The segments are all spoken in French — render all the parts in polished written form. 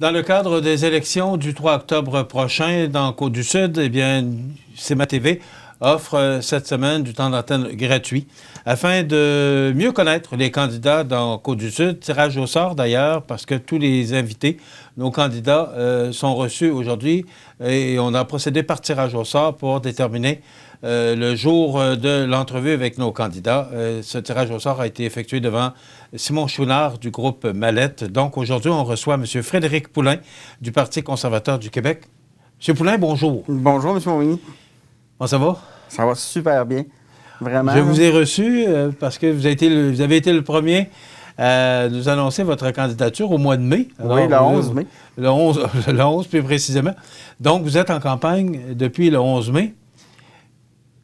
Dans le cadre des élections du 3 octobre prochain dans Côte-du-Sud, eh bien, CMA TV offre cette semaine du temps d'antenne gratuit afin de mieux connaître les candidats dans Côte-du-Sud. Tirage au sort d'ailleurs, parce que tous les invités, nos candidats, sont reçus aujourd'hui et on a procédé par tirage au sort pour déterminer le jour de l'entrevue avec nos candidats. Ce tirage au sort a été effectué devant Simon Chouinard du groupe Mallette. Donc aujourd'hui, on reçoit M. Frédéric Poulain du Parti conservateur du Québec. M. Poulain, bonjour. Bonjour, M. Montminy. Comment ça va? Ça va super bien. Vraiment. Je vous ai reçu parce que vous avez été le premier à nous annoncer votre candidature au mois de mai. Alors, oui, le 11 mai. Le 11 plus précisément. Donc, vous êtes en campagne depuis le 11 mai.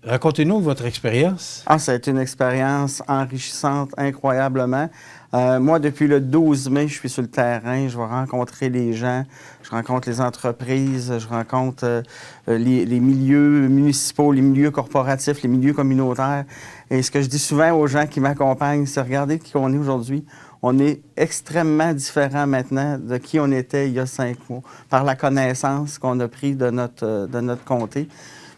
Racontez-nous votre expérience. Ça a été une expérience enrichissante, incroyablement. Moi, depuis le 12 mai, je suis sur le terrain. Je vais rencontrer les gens, je rencontre les entreprises, je rencontre les milieux municipaux, les milieux corporatifs, les milieux communautaires. Et ce que je dis souvent aux gens qui m'accompagnent, c'est regardez qui on est aujourd'hui. On est extrêmement différent maintenant de qui on était il y a 5 mois, par la connaissance qu'on a pris de notre comté.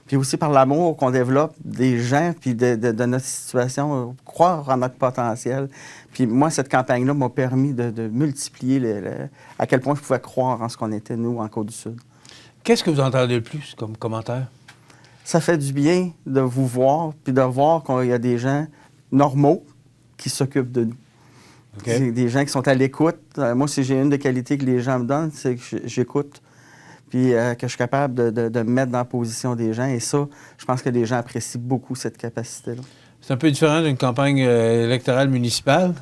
Puis aussi par l'amour qu'on développe des gens, puis de notre situation, croire en notre potentiel. Puis moi, cette campagne-là m'a permis de multiplier à quel point je pouvais croire en ce qu'on était, nous, en Côte-du-Sud. Qu'est-ce que vous entendez le plus comme commentaire? Ça fait du bien de vous voir, puis de voir qu'il y a des gens normaux qui s'occupent de nous. Okay. Des gens qui sont à l'écoute. Moi, si j'ai une des qualités que les gens me donnent, c'est que j'écoute. Puis que je suis capable de me mettre dans la position des gens. Et ça, je pense que les gens apprécient beaucoup cette capacité-là. C'est un peu différent d'une campagne électorale municipale?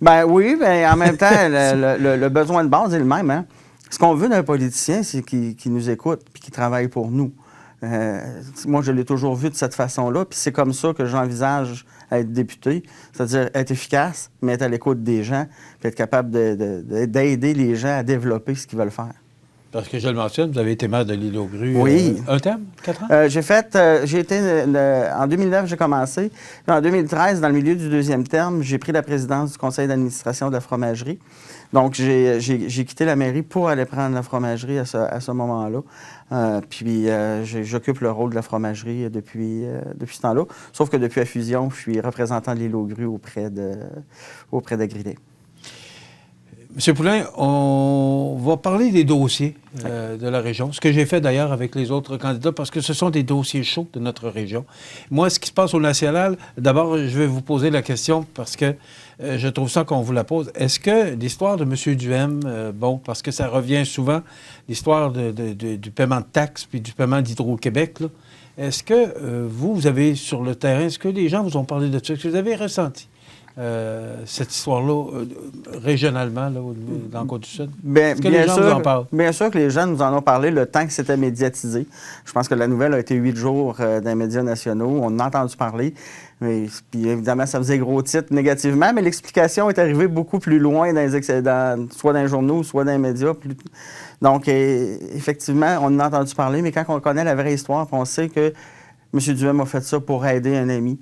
Ben oui, bien en même temps, le besoin de base est le même. Hein? Ce qu'on veut d'un politicien, c'est qu'il nous écoute puis qu'il travaille pour nous. Moi, je l'ai toujours vu de cette façon-là. Puis c'est comme ça que j'envisage être député, c'est-à-dire être efficace, mais être à l'écoute des gens, puis être capable d'aider les gens à développer ce qu'ils veulent faire. Parce que je le mentionne, vous avez été maire de l'Île-aux-Grues. Oui. Un terme? 4 ans? En 2009, j'ai commencé. Puis en 2013, dans le milieu du deuxième terme, j'ai pris la présidence du conseil d'administration de la fromagerie. Donc, j'ai quitté la mairie pour aller prendre la fromagerie à ce moment-là. Puis, j'occupe le rôle de la fromagerie depuis ce temps-là. Sauf que depuis la fusion, je suis représentant de l'Île-aux-Grues auprès d'Agrilet. M. Poulain, on va parler des dossiers de la région, ce que j'ai fait d'ailleurs avec les autres candidats, parce que ce sont des dossiers chauds de notre région. Moi, ce qui se passe au national, d'abord, je vais vous poser la question parce que je trouve ça qu'on vous la pose. Est-ce que l'histoire de M. Duhem, parce que ça revient souvent, l'histoire du paiement de taxes puis du paiement d'Hydro-Québec, est-ce que vous avez sur le terrain, est-ce que les gens vous ont parlé de ça? Est-ce que vous avez ressenti cette histoire-là, régionalement, là, dans le Côte-du-Sud? Est-ce que les gens vous en parlent? Bien sûr que les gens nous en ont parlé le temps que c'était médiatisé. Je pense que la nouvelle a été 8 jours dans les médias nationaux. On en a entendu parler. Puis évidemment, ça faisait gros titre négativement, mais l'explication est arrivée beaucoup plus loin, soit dans les journaux, soit dans les médias. Donc, effectivement, on en a entendu parler, mais quand on connaît la vraie histoire, on sait que M. Duhem a fait ça pour aider un ami.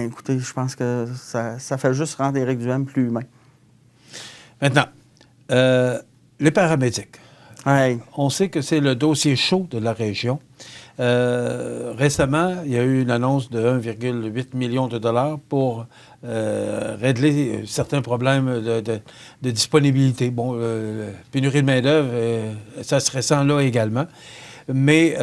Écoutez, je pense que ça fait juste rendre Éric Duhem plus humain. Maintenant, les paramédics. Ouais. On sait que c'est le dossier chaud de la région. Récemment, il y a eu une annonce de 1,8 million de dollars pour régler certains problèmes de disponibilité. Bon, pénurie de main-d'œuvre, ça se ressent là également. Mais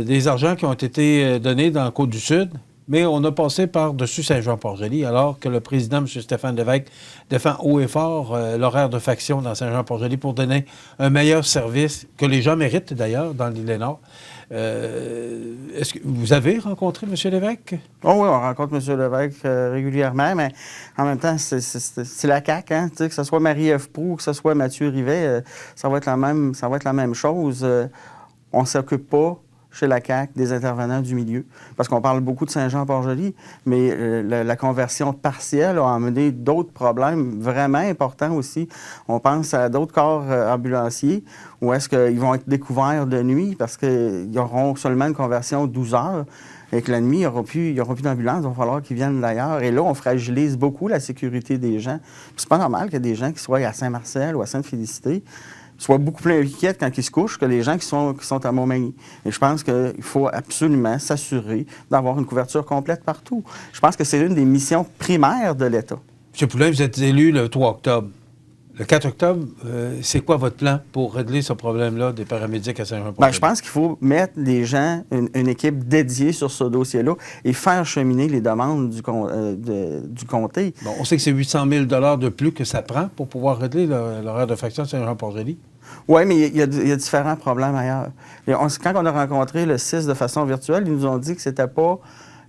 des argents qui ont été donnés dans la Côte-du-Sud, mais on a passé par-dessus Saint-Jean-Port-Joli, alors que le président, M. Stéphane Lévesque, défend haut et fort l'horaire de faction dans Saint-Jean-Port-Joli pour donner un meilleur service, que les gens méritent d'ailleurs dans l'île-et-Nord. Est-ce que vous avez rencontré M. Lévesque? Oh oui, on rencontre M. Lévesque régulièrement, mais en même temps, c'est la CAQ, hein? Que ce soit Marie-Ève Proulx, que ce soit Mathieu Rivet, ça va être la même chose. On ne s'occupe pas chez la CAQ des intervenants du milieu. Parce qu'on parle beaucoup de Saint-Jean-Port-Joli, mais la conversion partielle a amené d'autres problèmes vraiment importants aussi. On pense à d'autres corps ambulanciers où est-ce qu'ils vont être découverts de nuit parce qu'ils auront seulement une conversion de 12 heures. Et que la nuit, il n'y aura plus d'ambulance, il va falloir qu'ils viennent d'ailleurs. Et là, on fragilise beaucoup la sécurité des gens. Puis c'est pas normal qu'il y ait des gens qui soient à Saint-Marcel ou à Sainte-Félicité soient beaucoup plus inquiètes quand ils se couchent que les gens qui sont à Montmagny. Et je pense qu'il faut absolument s'assurer d'avoir une couverture complète partout. Je pense que c'est l'une des missions primaires de l'État. M. Poulin, vous êtes élu le 3 octobre. Le 4 octobre, c'est quoi votre plan pour régler ce problème-là des paramédics à Saint-Jean-Port-Joli? Je pense qu'il faut mettre des gens, une équipe dédiée sur ce dossier-là et faire cheminer les demandes du comté. Bon, on sait que c'est 800 000 de plus que ça prend pour pouvoir régler l'horaire de faction de Saint-Jean-Port-Joli. Oui, mais il y a différents problèmes ailleurs. Quand on a rencontré le 6 de façon virtuelle, ils nous ont dit que c'était pas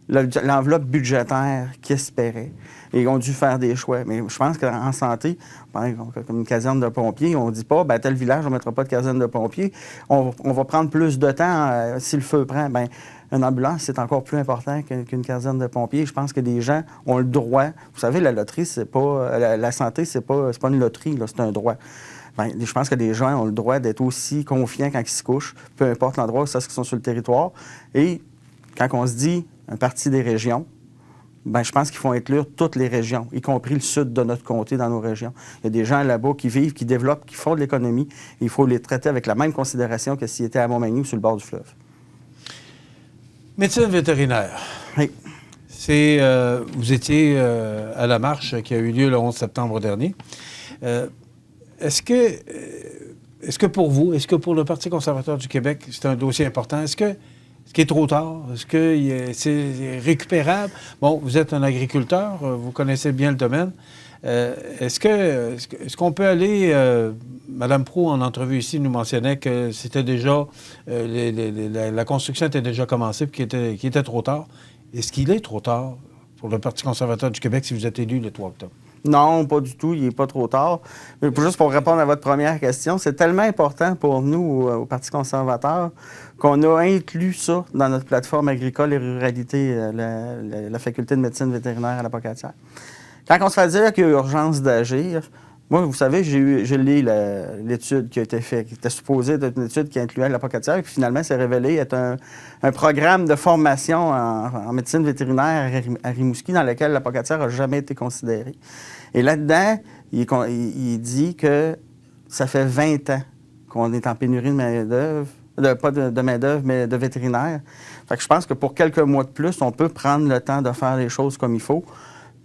l'enveloppe budgétaire qu'ils espéraient. Et ils ont dû faire des choix. Mais je pense qu'en santé, comme une caserne de pompiers, on ne dit pas, tel village, on ne mettra pas de caserne de pompiers. On va prendre plus de temps si le feu prend. Une ambulance, c'est encore plus important qu'une caserne de pompiers. Je pense que les gens ont le droit. Vous savez, la loterie, c'est pas. La santé, c'est pas une loterie, c'est un droit. Je pense que les gens ont le droit d'être aussi confiants quand ils se couchent, peu importe l'endroit où c'est qu'ils sont sur le territoire. Et quand on se dit un parti des régions, je pense qu'il faut inclure toutes les régions, y compris le sud de notre comté dans nos régions. Il y a des gens là-bas qui vivent, qui développent, qui font de l'économie. Il faut les traiter avec la même considération que s'ils étaient à Montmagny ou sur le bord du fleuve. Médecine vétérinaire. Oui. Vous étiez à la marche qui a eu lieu le 11 septembre dernier. Est-ce que pour vous, est-ce que pour le Parti conservateur du Québec, c'est un dossier important? Est-ce qu'il est trop tard? Est-ce que c'est récupérable? Bon, vous êtes un agriculteur, vous connaissez bien le domaine. Est-ce qu'on peut aller... Mme Proulx, en entrevue ici, nous mentionnait que c'était déjà... la construction était déjà commencée et qu'il était trop tard. Est-ce qu'il est trop tard pour le Parti conservateur du Québec si vous êtes élu le 3 octobre? Non, pas du tout. Il n'est pas trop tard. Mais juste pour répondre à votre première question, c'est tellement important pour nous, au Parti conservateur, qu'on a inclus ça dans notre plateforme agricole et ruralité, la faculté de médecine vétérinaire à la Pocatière. Quand on se fait dire qu'il y a urgence d'agir, moi, vous savez, j'ai lu l'étude qui a été faite, qui était supposée être une étude qui incluait la Pocatière, et puis finalement, c'est révélé être un programme de formation en médecine vétérinaire à Rimouski dans lequel la Pocatière n'a jamais été considérée. Et là-dedans, il dit que ça fait 20 ans qu'on est en pénurie de main-d'œuvre, pas de main-d'œuvre, mais de vétérinaires. Fait que je pense que pour quelques mois de plus, on peut prendre le temps de faire les choses comme il faut.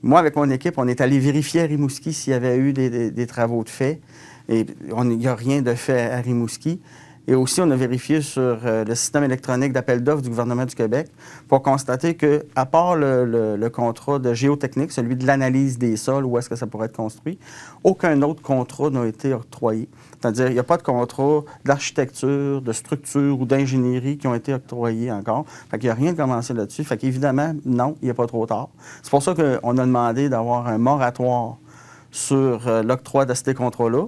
Moi, avec mon équipe, on est allé vérifier à Rimouski s'il y avait eu des travaux de fait. Et il n'y a rien de fait à Rimouski. Et aussi, on a vérifié sur le système électronique d'appel d'offres du gouvernement du Québec pour constater qu'à part le contrat de géotechnique, celui de l'analyse des sols, où est-ce que ça pourrait être construit, aucun autre contrat n'a été octroyé. C'est-à-dire, il n'y a pas de contrat d'architecture, de structure ou d'ingénierie qui ont été octroyés encore. Fait qu'il n'y a rien de commencé là-dessus. Fait qu'évidemment, non, il n'est pas trop tard. C'est pour ça qu'on a demandé d'avoir un moratoire sur l'octroi de ces contrats-là.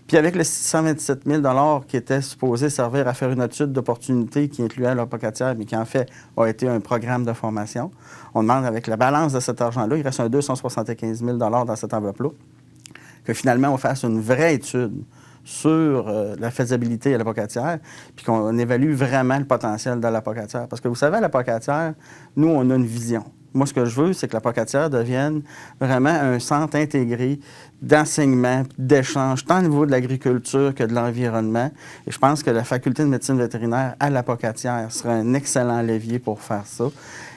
Puis avec le 627 000 qui était supposé servir à faire une étude d'opportunité qui incluait la Pocatière, mais qui en fait a été un programme de formation, on demande avec la balance de cet argent-là, il reste un 275 000 dans cette enveloppe-là, que finalement on fasse une vraie étude sur la faisabilité à la Pocatière, puis qu'on évalue vraiment le potentiel de la Pocatière. Parce que vous savez, à la Pocatière, nous, on a une vision. Moi, ce que je veux, c'est que la Pocatière devienne vraiment un centre intégré d'enseignement, d'échange, tant au niveau de l'agriculture que de l'environnement. Et je pense que la faculté de médecine vétérinaire à la Pocatière serait un excellent levier pour faire ça.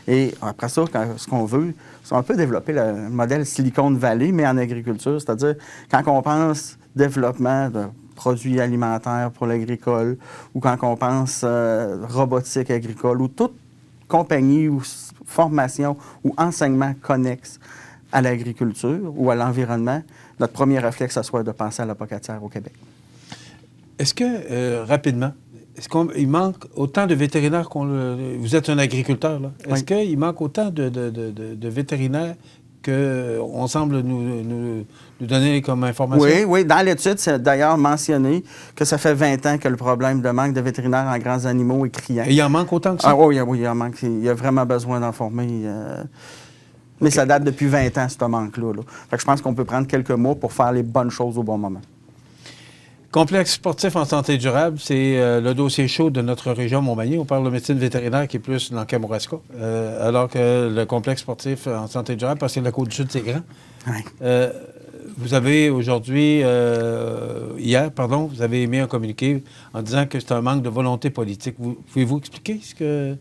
Et après ça, ce qu'on veut, c'est qu'on peut développer le modèle Silicon Valley, mais en agriculture. C'est-à-dire, quand on pense développement de produits alimentaires pour l'agricole, ou quand on pense robotique agricole, ou toute compagnie ou formation ou enseignement connexe à l'agriculture ou à l'environnement, notre premier réflexe, ça soit de penser à la Pocatière au Québec. Est-ce que, rapidement, il manque autant de vétérinaires vous êtes un agriculteur, là. Est-ce qu'il manque autant de vétérinaires qu'on semble nous donner comme information? Oui. Dans l'étude, c'est d'ailleurs mentionné que ça fait 20 ans que le problème de manque de vétérinaires en grands animaux est criant. Et il en manque autant que ça? Oui, il en manque. Il y a vraiment besoin d'en former. Mais ça date depuis 20 ans, ce manque-là. Fait que je pense qu'on peut prendre quelques mois pour faire les bonnes choses au bon moment. Complexe sportif en santé durable, c'est le dossier chaud de notre région Montmagny. On parle de médecine vétérinaire qui est plus dans Kamouraska, alors que le complexe sportif en santé durable, parce que la Côte-du-Sud, c'est grand. Oui. Vous avez aujourd'hui, hier, pardon, vous avez émis un communiqué en disant que c'est un manque de volonté politique. Pouvez-vous expliquer ce que...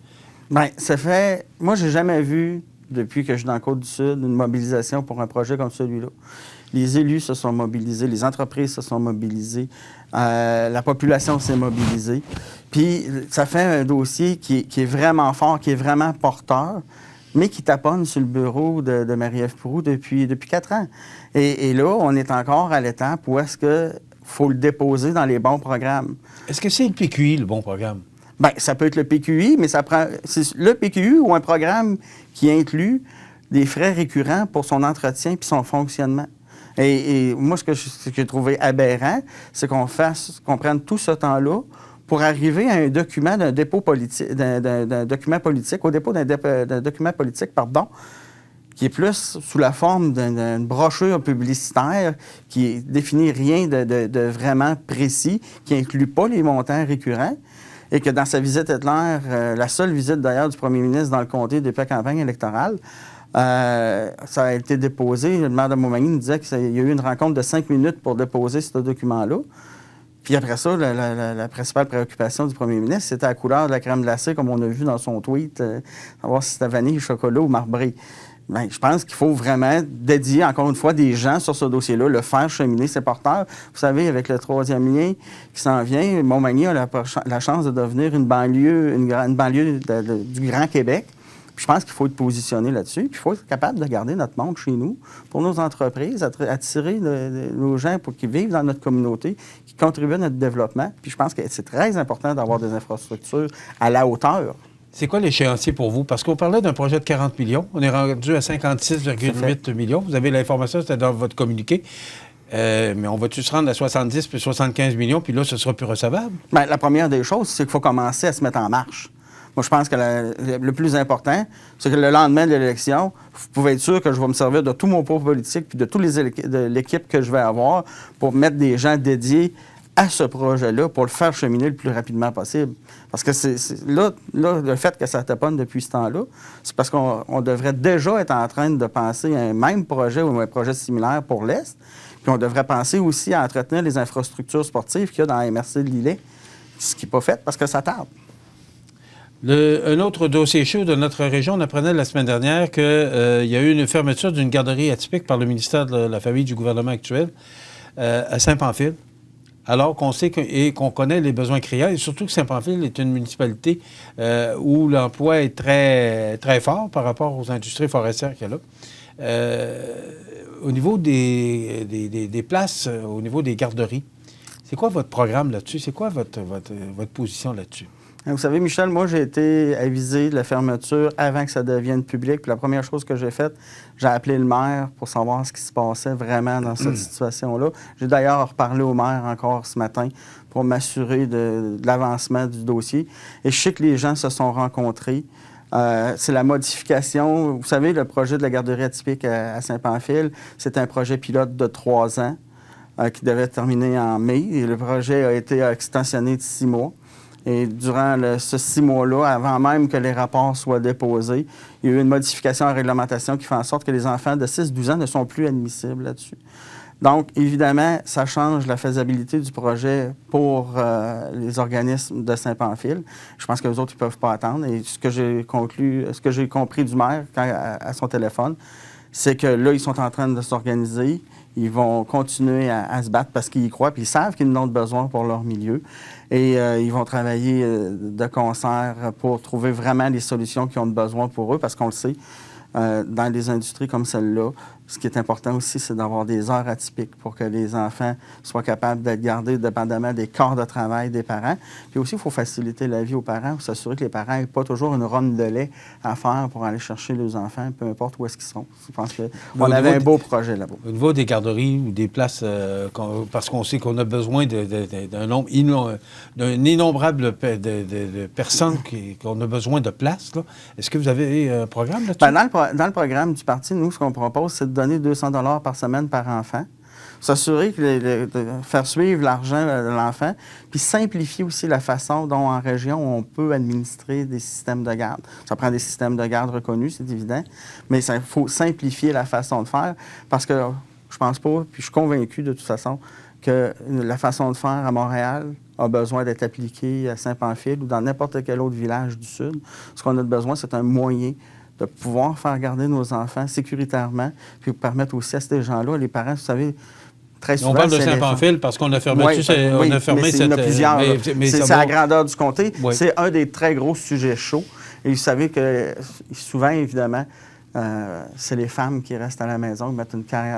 Bien, ça fait... Moi, j'ai jamais vu, depuis que je suis dans la Côte-du-Sud, une mobilisation pour un projet comme celui-là. Les élus se sont mobilisés, les entreprises se sont mobilisées, la population s'est mobilisée. Puis, ça fait un dossier qui est vraiment fort, qui est vraiment porteur, mais qui taponne sur le bureau de Marie-Ève Proulx depuis 4 ans. Et là, on est encore à l'étape où est-ce qu'il faut le déposer dans les bons programmes. Est-ce que c'est le PQI, le bon programme? Bien, ça peut être le PQI, mais c'est le PQI ou un programme qui inclut des frais récurrents pour son entretien puis son fonctionnement. Et moi, ce que j'ai trouvé aberrant, c'est qu'on prenne tout ce temps-là pour arriver à un document d'un dépôt politique, d'un document politique, au dépôt d'un document politique, pardon, qui est plus sous la forme d'une brochure publicitaire qui définit rien de vraiment précis, qui n'inclut pas les montants récurrents, et que dans sa visite Hitler, la seule visite d'ailleurs du premier ministre dans le comté depuis la campagne électorale, ça a été déposé. Le maire de Montmagny nous disait qu'il y a eu une rencontre de 5 minutes pour déposer ce document-là. Puis après ça, la principale préoccupation du premier ministre, c'était la couleur de la crème glacée, comme on a vu dans son tweet, savoir si c'était vanille, chocolat ou marbré. Bien, je pense qu'il faut vraiment dédier, encore une fois, des gens sur ce dossier-là, le faire cheminer ses porteurs. Vous savez, avec le 3e lien qui s'en vient, Montmagny a la chance de devenir une banlieue du Grand Québec. Puis je pense qu'il faut être positionné là-dessus. Puis il faut être capable de garder notre monde chez nous, pour nos entreprises, attirer nos gens pour qu'ils vivent dans notre communauté, qui contribuent à notre développement. Puis je pense que c'est très important d'avoir des infrastructures à la hauteur. C'est quoi l'échéancier pour vous? Parce qu'on parlait d'un projet de 40 millions. On est rendu à 56,8 millions. Vous avez l'information, c'était dans votre communiqué. Mais on va-tu se rendre à 70 puis 75 millions, puis là, ce sera plus recevable? Bien, la première des choses, c'est qu'il faut commencer à se mettre en marche. Moi, je pense que le plus important, c'est que le lendemain de l'élection, vous pouvez être sûr que je vais me servir de tout mon poids politique puis de l'équipe que je vais avoir pour mettre des gens dédiés à ce projet-là pour le faire cheminer le plus rapidement possible. Parce que là, le fait que ça taponne depuis ce temps-là, c'est parce qu'on devrait déjà être en train de penser à un même projet ou un projet similaire pour l'Est. Puis on devrait penser aussi à entretenir les infrastructures sportives qu'il y a dans la MRC de Lillet, ce qui n'est pas fait parce que ça tarde. Un autre dossier chaud de notre région, on apprenait la semaine dernière qu'il y a eu une fermeture d'une garderie atypique par le ministère de la Famille du gouvernement actuel à Saint-Pamphile, alors qu'on sait qu'on connaît les besoins criants, et surtout que Saint-Pamphile est une municipalité où l'emploi est très, très fort par rapport aux industries forestières qu'il y a là. Au niveau des places, au niveau des garderies, c'est quoi votre programme là-dessus? C'est quoi votre position là-dessus? Vous savez, Michel, moi, j'ai été avisé de la fermeture avant que ça devienne public. Puis la première chose que j'ai faite, j'ai appelé le maire pour savoir ce qui se passait vraiment dans cette situation-là. J'ai d'ailleurs reparlé au maire encore ce matin pour m'assurer de l'avancement du dossier. Et je sais que les gens se sont rencontrés. C'est la modification. Vous savez, le projet de la garderie atypique à Saint-Pamphile, c'est un projet pilote de 3 ans qui devait terminer en mai. Et le projet a été extensionné de 6 mois. Et durant ce 6 mois-là, avant même que les rapports soient déposés, il y a eu une modification en réglementation qui fait en sorte que les enfants de 6-12 ans ne sont plus admissibles là-dessus. Donc, évidemment, ça change la faisabilité du projet pour les organismes de Saint-Pamphile. Je pense que les autres, ils ne peuvent pas attendre. Et ce que j'ai compris du maire à son téléphone, c'est que là, ils sont en train de s'organiser. Ils vont continuer à se battre parce qu'ils y croient, puis ils savent qu'ils en ont besoin pour leur milieu. Et ils vont travailler de concert pour trouver vraiment les solutions qu'ils ont besoin pour eux, parce qu'on le sait, dans des industries comme celle-là, ce qui est important aussi, c'est d'avoir des heures atypiques pour que les enfants soient capables d'être gardés dépendamment des corps de travail des parents. Puis aussi, il faut faciliter la vie aux parents, pour s'assurer que les parents n'aient pas toujours une ronde de lait à faire pour aller chercher leurs enfants, peu importe où est-ce qu'ils sont. Je pense qu'on avait un beau projet là-bas. Au niveau des garderies ou des places, parce qu'on sait qu'on a besoin d'un nombre innombrable de personnes qu'on a besoin de places, là. Est-ce que vous avez un programme là-dessus? Bien, dans le programme du parti, nous, ce qu'on propose, c'est de donner 200 $ par semaine par enfant, s'assurer de faire suivre l'argent de l'enfant, puis simplifier aussi la façon dont, en région, on peut administrer des systèmes de garde. Ça prend des systèmes de garde reconnus, c'est évident, mais il faut simplifier la façon de faire, parce que Je pense pas, puis je suis convaincu de toute façon que la façon de faire à Montréal a besoin d'être appliquée à Saint-Pamphile ou dans n'importe quel autre village du Sud. Ce qu'on a besoin, c'est un moyen de pouvoir faire garder nos enfants sécuritairement, puis permettre aussi à ces gens-là, les parents, vous savez, très souvent... On parle de Saint-Pamphile parce qu'on a fermé, on a fermé cette... Il y en a plusieurs. C'est à la grandeur du comté. Oui. C'est un des très gros sujets chauds. Et vous savez que souvent, évidemment, c'est les femmes qui restent à la maison, qui mettent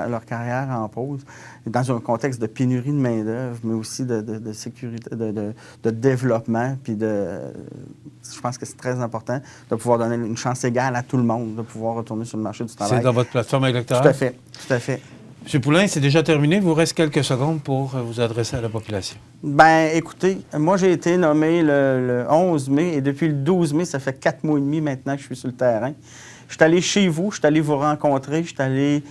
leur carrière en pause, dans un contexte de pénurie de main-d'œuvre, mais aussi de sécurité, de développement. Puis je pense que c'est très important de pouvoir donner une chance égale à tout le monde, de pouvoir retourner sur le marché du travail. C'est dans votre plateforme électorale? Tout à fait, tout à fait. M. Poulain, c'est déjà terminé. Il vous reste quelques secondes pour vous adresser à la population. Bien, écoutez, moi, j'ai été nommé le 11 mai et depuis le 12 mai, ça fait 4 mois et demi maintenant que je suis sur le terrain. Je suis allé chez vous, je suis allé vous rencontrer, je suis allé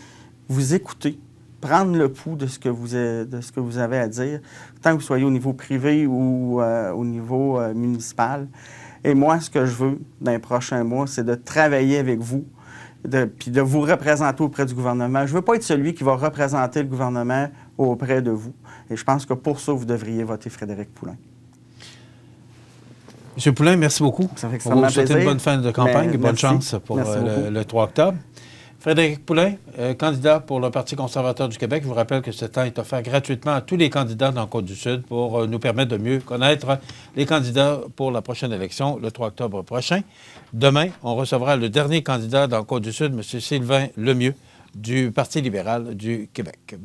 vous écouter, prendre le pouls de ce que vous avez à dire, tant que vous soyez au niveau privé ou au niveau municipal. Et moi, ce que je veux dans les prochains mois, c'est de travailler avec vous, puis de vous représenter auprès du gouvernement. Je ne veux pas être celui qui va représenter le gouvernement auprès de vous. Et je pense que pour ça, vous devriez voter Frédéric Poulain. M. Poulain, merci beaucoup. Ça fait On va vous souhaiter une bonne fin de campagne et bonne chance pour le 3 octobre. Frédéric Poulain, candidat pour le Parti conservateur du Québec. Je vous rappelle que ce temps est offert gratuitement à tous les candidats dans le Côte-du-Sud pour nous permettre de mieux connaître les candidats pour la prochaine élection, le 3 octobre prochain. Demain, on recevra le dernier candidat dans le Côte-du-Sud, M. Sylvain Lemieux, du Parti libéral du Québec.